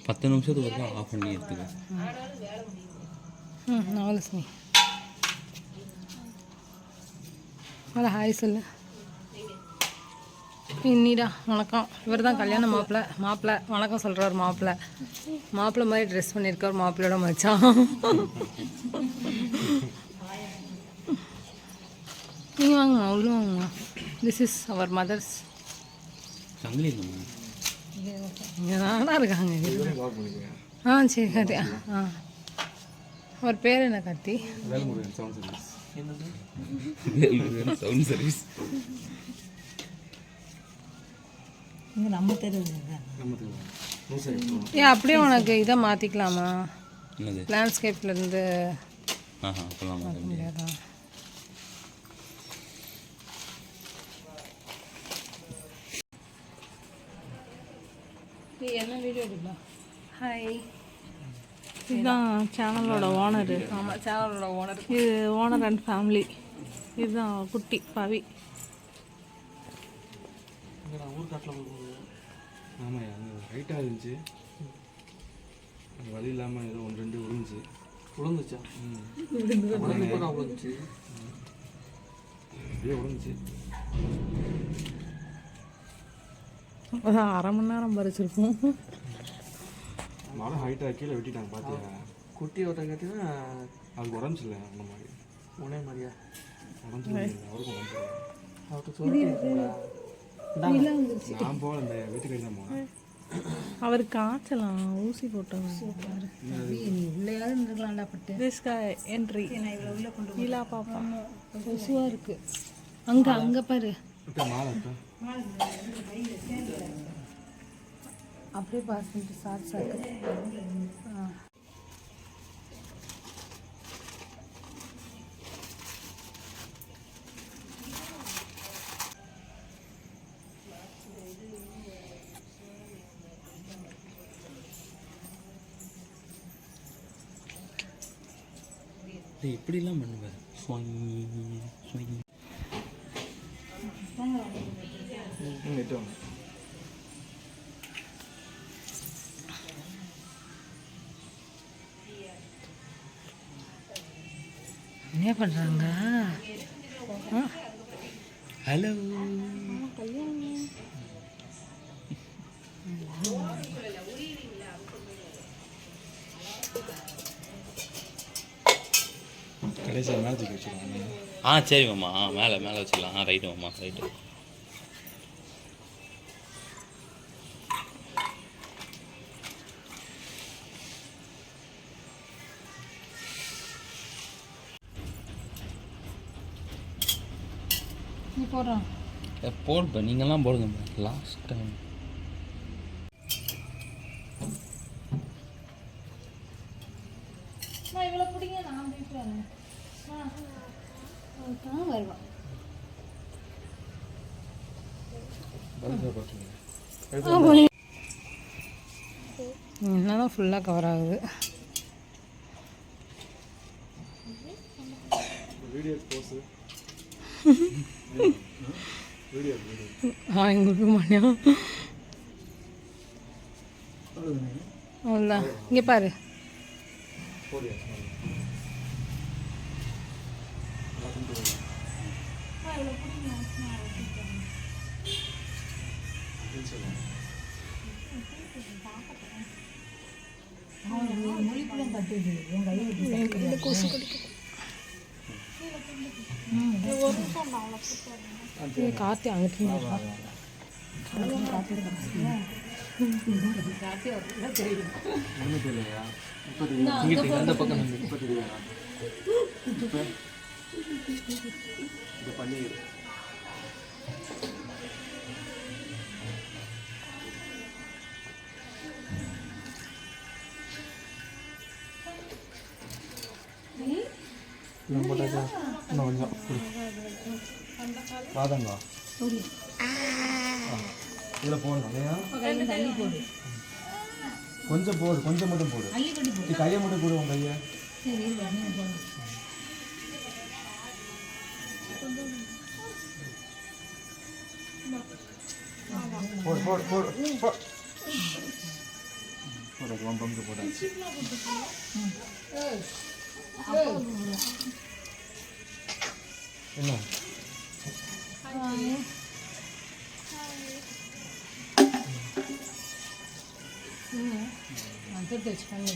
பத்து நிமிஷத்துக்கு ஒரு ஆஃப் பண்ணி எடுத்துக்க. நவலட்சுமி அதான் ஹாய் சொல்லு. இன்னிடா வணக்கம். இவர் தான் கல்யாண மாப்பிள்ளை வணக்கம் சொல்கிறார். மாப்பிள்ளை மாதிரி ட்ரெஸ் பண்ணியிருக்கார். மாப்பிள்ளையோட மச்சான். நீங்கள் வாங்கம்மா, உள்ள வாங்கம்மா. This is our mothers. இங்கே தானா இருக்காங்க. சரி கார்த்தி. அவர் பேர் என்ன கார்த்தி? Sound service. ஏன் அப்படியே உனக்கு இதை மாற்றிக்கலாமா? லேண்ட்ஸ்கேப்லேருந்து முடியாதா? என்ன வீடியோ எடுக்கலாம்? ஹாய், இதுதான் சேனலோட ஓனரு. ஆமாம், சேனலோட ஓனர். இது ஓனர் அண்ட் ஃபேமிலி. இதுதான் குட்டி பவி. ஆமாம், அங்கே ஹைட்டாக இருந்துச்சு, வழி இல்லாமல் ஏதோ 1-2 விழுந்துச்சா? விழுந்துச்சு அப்படியே விழுந்துச்சு. அதான் 1/2 மணி நேரம் பறிச்சிருப்போம். மழை ஹைட்டாக கீழே வெட்டிட்டாங்க. பார்த்தியா? குட்டி ஓட்ட கேட்டீங்கன்னா அதுக்கு உடம்பு இல்லை. அந்த மாதிரி உனே மாதிரியா உடம்பு இல்லை. அவருக்கும் உடம்பு இல்லை. அவர்கிட்ட சொல்லிட்டீங்களா? நான் போகல, இந்த வீட்டுக்கு தான் போனேன். அவருக்கு காய்ச்சலாம், ஊசி போட்டோம். உள்ளேயாவது இருந்துக்கலாம்டா பட்டு. திஸ் என்ட்ரி நீலா பாப்பா கொசுவாக இருக்குது. அங்கே பாரு. மாலை அப்படியே பாஸ் பண்ணிட்டு சாக்கு. இப்படிலாம் பண்ணுவேன். என்ன பண்ணுறாங்க? ஹலோ, கடைசியாக மேலே தூக்கி வச்சுருவாங்க. சரி மாமா. மேலே வச்சுக்கலாம். ரைட்டு மாமா, ரைட்டு. நீ போடுறான் போடுப்ப. நீங்கள்லாம் போடுங்க. லாஸ்ட் டைம் இவ்வளோ பிடிங்க. நான் போயிட்டு வரேன். வருவான். என்னதான் ஃபுல்லாக கவர் ஆகுது. எங்களுக்கு மணியா அவ்வளோதான். இங்கே பாரு. கார்த்தி அங்கிட்டு இந்த பக்கம் பன்னீர் போட்டாச்சா? இன்னும் கொஞ்சம் பாதங்களா இதில் போடணும் இல்லையா? கொஞ்சம் போடு, கொஞ்சம் மட்டும் போடு. கையை மட்டும் போடு, உன் கையை. போடு போடு போடு போடு உன் பங்கு போடாச்சு. என்ன தொட்டு வச்சு பண்ணி